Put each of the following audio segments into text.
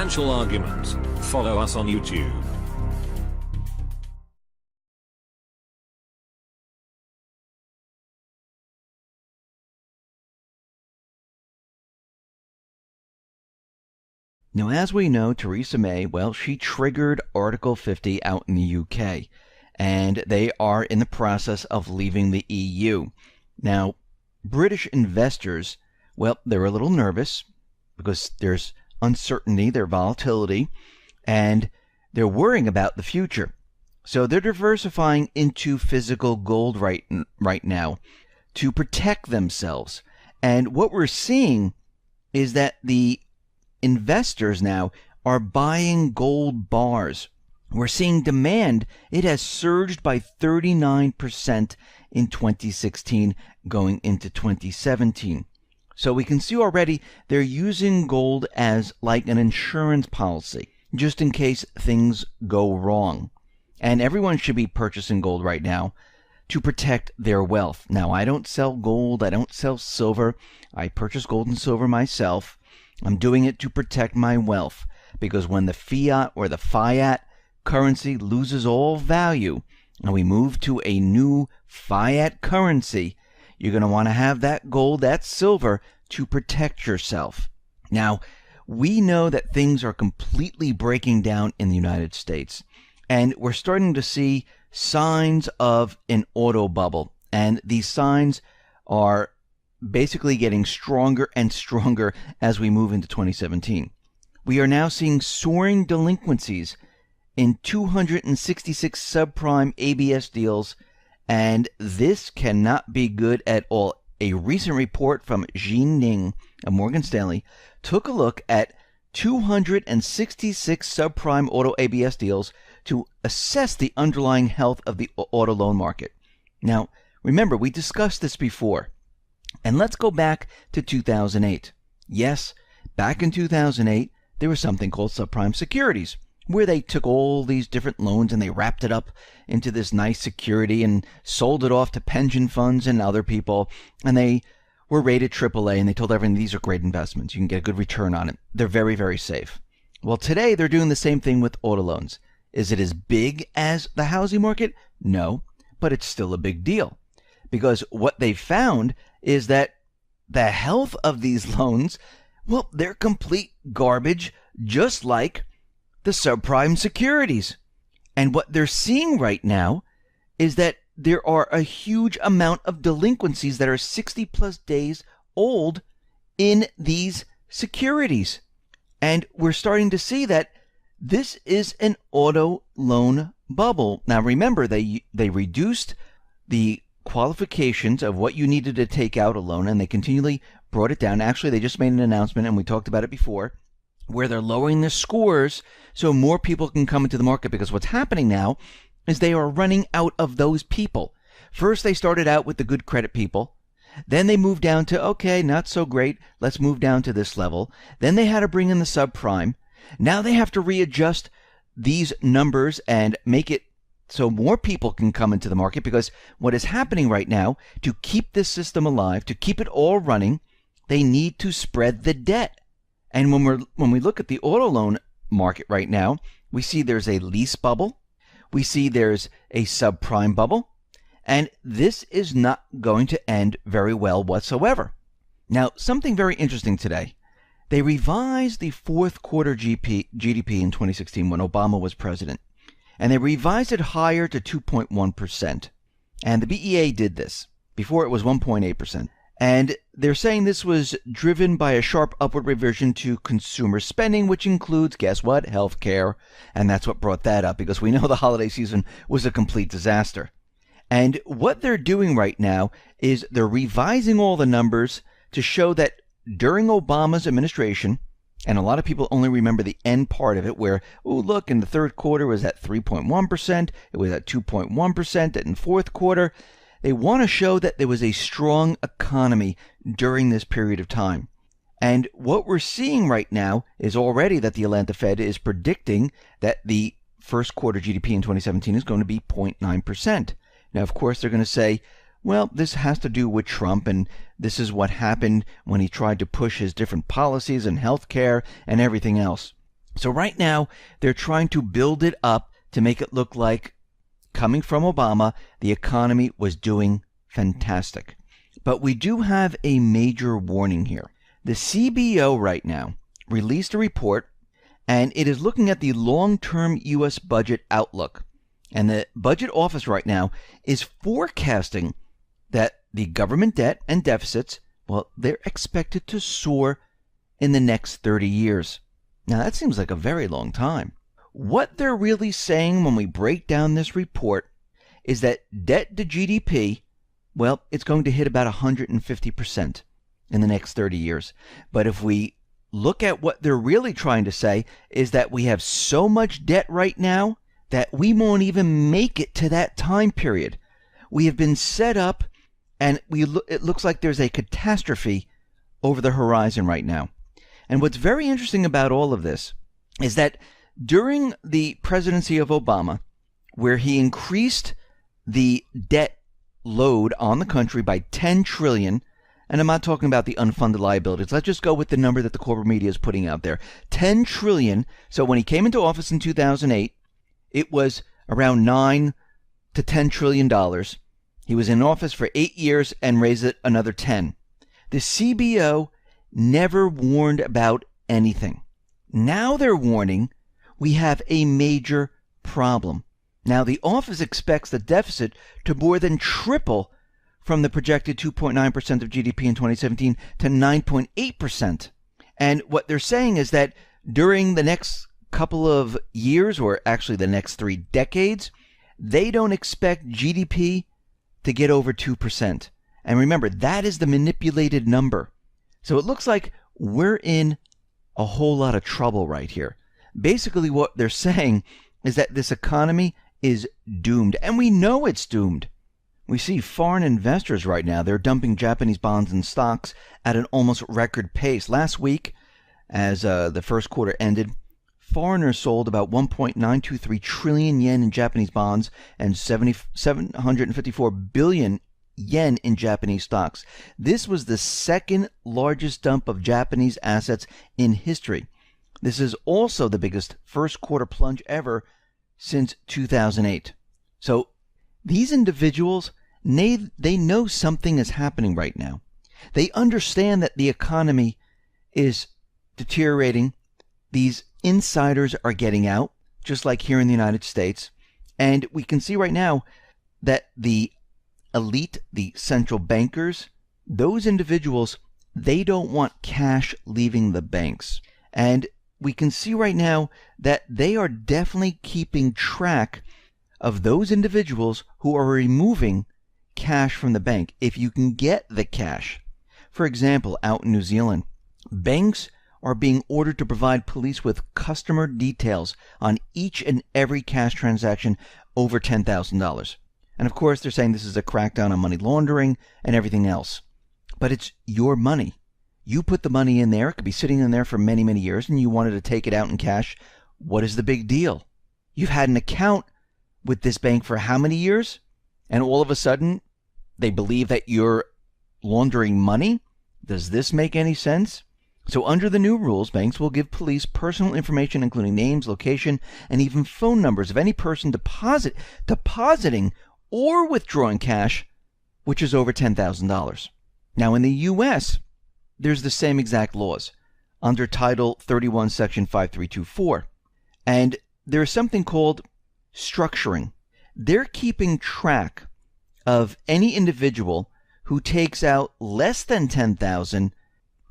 Financial Argument. Follow us on YouTube. Now, as we know, Theresa May, well, she triggered Article 50 out in the UK, and they are in the process of leaving the EU. Now, British investors, well, they're a little nervous because there's uncertainty, there's volatility, and they're worrying about the future. So they're diversifying into physical gold right now to protect themselves. And what we're seeing is that the investors now are buying gold bars. We're seeing demand. It has surged by 39% in 2016 going into 2017. So we can see already they're using gold as like an insurance policy, just in case things go wrong. And everyone should be purchasing gold right now to protect their wealth. Now, I don't sell gold. I don't sell silver. I purchase gold and silver myself. I'm doing it to protect my wealth, because when the fiat or the fiat currency loses all value and we move to a new fiat currency, you're going to want to have that gold, that silver, to protect yourself. Now, we know that things are completely breaking down in the United States, and we're starting to see signs of an auto bubble, and these signs are basically getting stronger and stronger as we move into 2017. We are now seeing soaring delinquencies in 266 subprime ABS deals, and this cannot be good at all. A recent report from Jean Ning of Morgan Stanley took a look at 266 subprime auto ABS deals to assess the underlying health of the auto loan market. Now, remember, we discussed this before. And let's go back to 2008. Yes, back in 2008, there was something called subprime securities, where they took all these different loans and they wrapped it up into this nice security and sold it off to pension funds and other people. And they were rated AAA, and they told everyone these are great investments. You can get a good return on it. They're very, very safe. Well, today they're doing the same thing with auto loans. Is it as big as the housing market? No, but it's still a big deal. Because what they found is that the health of these loans, well, they're complete garbage, just like the subprime securities. And what they're seeing right now is that there are a huge amount of delinquencies that are 60 plus days old in these securities. And we're starting to see that this is an auto loan bubble. Now, remember, they reduced the qualifications of what you needed to take out a loan, and they continually brought it down. Actually, they just made an announcement, and we talked about it before, where they're lowering the scores so more people can come into the market, because what's happening now is they are running out of those people. First, they started out with the good credit people. Then they moved down to, okay, not so great. Let's move down to this level. Then they had to bring in the subprime. Now they have to readjust these numbers and make it so more people can come into the market, because what is happening right now, to keep this system alive, to keep it all running, they need to spread the debt. And when we look at the auto loan market right now, we see there's a lease bubble, we see there's a subprime bubble, and this is not going to end very well whatsoever. Now, something very interesting today. They revised the fourth quarter GDP in 2016 when Obama was president, and they revised it higher to 2.1%. And the BEA did this. Before it was 1.8%. And they're saying this was driven by a sharp upward revision to consumer spending, which includes, guess what, healthcare. And that's what brought that up, because we know the holiday season was a complete disaster. And what they're doing right now is they're revising all the numbers to show that during Obama's administration, and a lot of people only remember the end part of it where, oh, look, in the third quarter it was at 3.1%, it was at 2.1% in fourth quarter. They want to show that there was a strong economy during this period of time. And what we're seeing right now is already that the Atlanta Fed is predicting that the first quarter GDP in 2017 is going to be 0.9%. Now, of course, they're going to say, well, this has to do with Trump, and this is what happened when he tried to push his different policies and health care and everything else. So right now, they're trying to build it up to make it look like, coming from Obama, the economy was doing fantastic. But we do have a major warning here. The CBO right now released a report, and it is looking at the long-term U.S. budget outlook. And the budget office right now is forecasting that the government debt and deficits, well, they're expected to soar in the next 30 years. Now, that seems like a very long time. What they're really saying when we break down this report is that debt to GDP, well, it's going to hit about 150% in the next 30 years. But if we look at what they're really trying to say is that we have so much debt right now that we won't even make it to that time period. We have been set up, and it looks like there's a catastrophe over the horizon right now. And what's very interesting about all of this is that during the presidency of Obama, where he increased the debt load on the country by $10 trillion, and I'm not talking about the unfunded liabilities. Let's just go with the number that the corporate media is putting out there. $10 trillion. So when he came into office in 2008, it was around $9 to $10 trillion. He was in office for 8 years and raised it another 10. The CBO never warned about anything. Now they're warning we have a major problem. Now the office expects the deficit to more than triple from the projected 2.9% of GDP in 2017 to 9.8%. And what they're saying is that during the next couple of years, or actually the next 3 decades, they don't expect GDP to get over 2%. And remember, that is the manipulated number. So it looks like we're in a whole lot of trouble right here. Basically, what they're saying is that this economy is doomed. And we know it's doomed. We see foreign investors right now, they're dumping Japanese bonds and stocks at an almost record pace. Last week, as the first quarter ended, foreigners sold about 1.923 trillion yen in Japanese bonds and 754 billion yen in Japanese stocks. This was the second largest dump of Japanese assets in history. This is also the biggest first quarter plunge ever since 2008. So these individuals, they know something is happening right now. They understand that the economy is deteriorating. These insiders are getting out, just like here in the United States. And we can see right now that the elite, the central bankers, those individuals, they don't want cash leaving the banks. And we can see right now that they are definitely keeping track of those individuals who are removing cash from the bank, if you can get the cash. For example, out in New Zealand, banks are being ordered to provide police with customer details on each and every cash transaction over $10,000. And of course, they're saying this is a crackdown on money laundering and everything else. But it's your money. You put the money in there. It could be sitting in there for many, many years, and you wanted to take it out in cash. What is the big deal? You've had an account with this bank for how many years? And all of a sudden, they believe that you're laundering money? Does this make any sense? So under the new rules, banks will give police personal information, including names, location, and even phone numbers of any person depositing or withdrawing cash, which is over $10,000. Now, in the U.S., there's the same exact laws under Title 31, Section 5324. And there is something called structuring. They're keeping track of any individual who takes out less than $10,000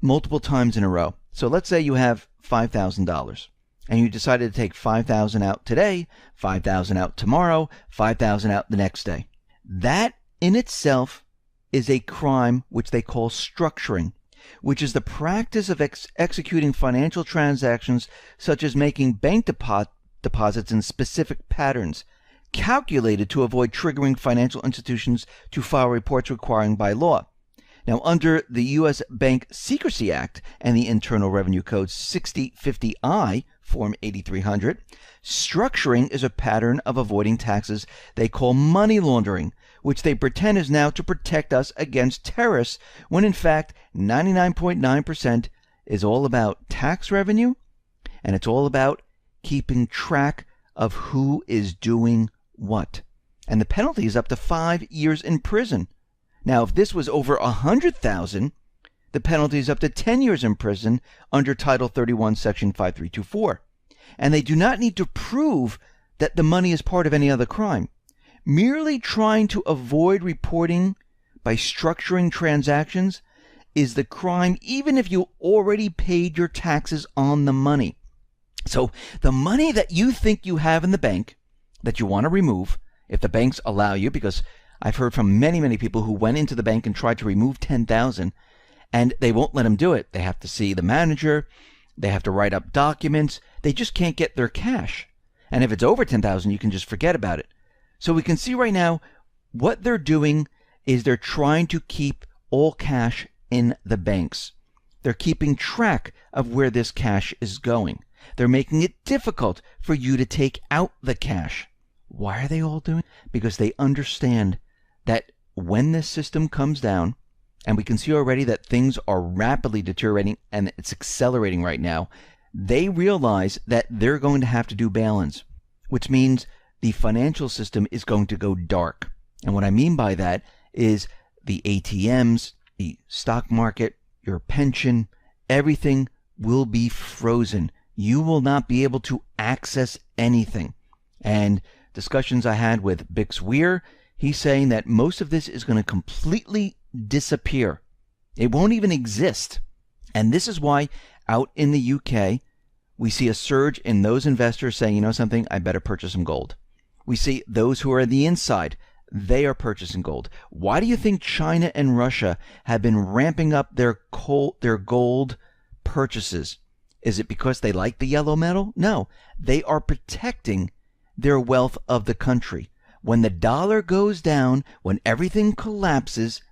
multiple times in a row. So let's say you have $5,000 and you decided to take $5,000 out today, $5,000 out tomorrow, $5,000 out the next day. That in itself is a crime which they call structuring, which is the practice of executing financial transactions such as making bank deposits in specific patterns, calculated to avoid triggering financial institutions to file reports requiring by law. Now, under the U.S. Bank Secrecy Act and the Internal Revenue Code 6050I, Form 8300, structuring is a pattern of avoiding taxes they call money laundering, which they pretend is now to protect us against terrorists, when in fact 99.9% is all about tax revenue And it's all about keeping track of who is doing what. And the penalty is up to 5 years in prison. Now, if this was over 100,000, the penalty is up to 10 years in prison under Title 31, Section 5324. And they do not need to prove that the money is part of any other crime. Merely trying to avoid reporting by structuring transactions is the crime, even if you already paid your taxes on the money. So the money that you think you have in the bank that you want to remove, if the banks allow you, because I've heard from many, many people who went into the bank and tried to remove 10,000 and they won't let them do it. They have to see the manager. They have to write up documents. They just can't get their cash. And if it's over 10,000, you can just forget about it. So we can see right now what they're doing is they're trying to keep all cash in the banks. They're keeping track of where this cash is going. They're making it difficult for you to take out the cash. Why are they all doing it? Because they understand that when this system comes down, and we can see already that things are rapidly deteriorating and it's accelerating right now, they realize that they're going to have to do bail-ins, which means the financial system is going to go dark. And what I mean by that is the ATMs, the stock market, your pension, everything will be frozen. You will not be able to access anything. And discussions I had with Bix Weir, he's saying that most of this is going to completely disappear. It won't even exist. And this is why out in the UK, we see a surge in those investors saying, you know something, I better purchase some gold. We see those who are on the inside, they are purchasing gold. Why do you think China and Russia have been ramping up their gold purchases? Is it because they like the yellow metal? No, they are protecting their wealth of the country. When the dollar goes down, when everything collapses,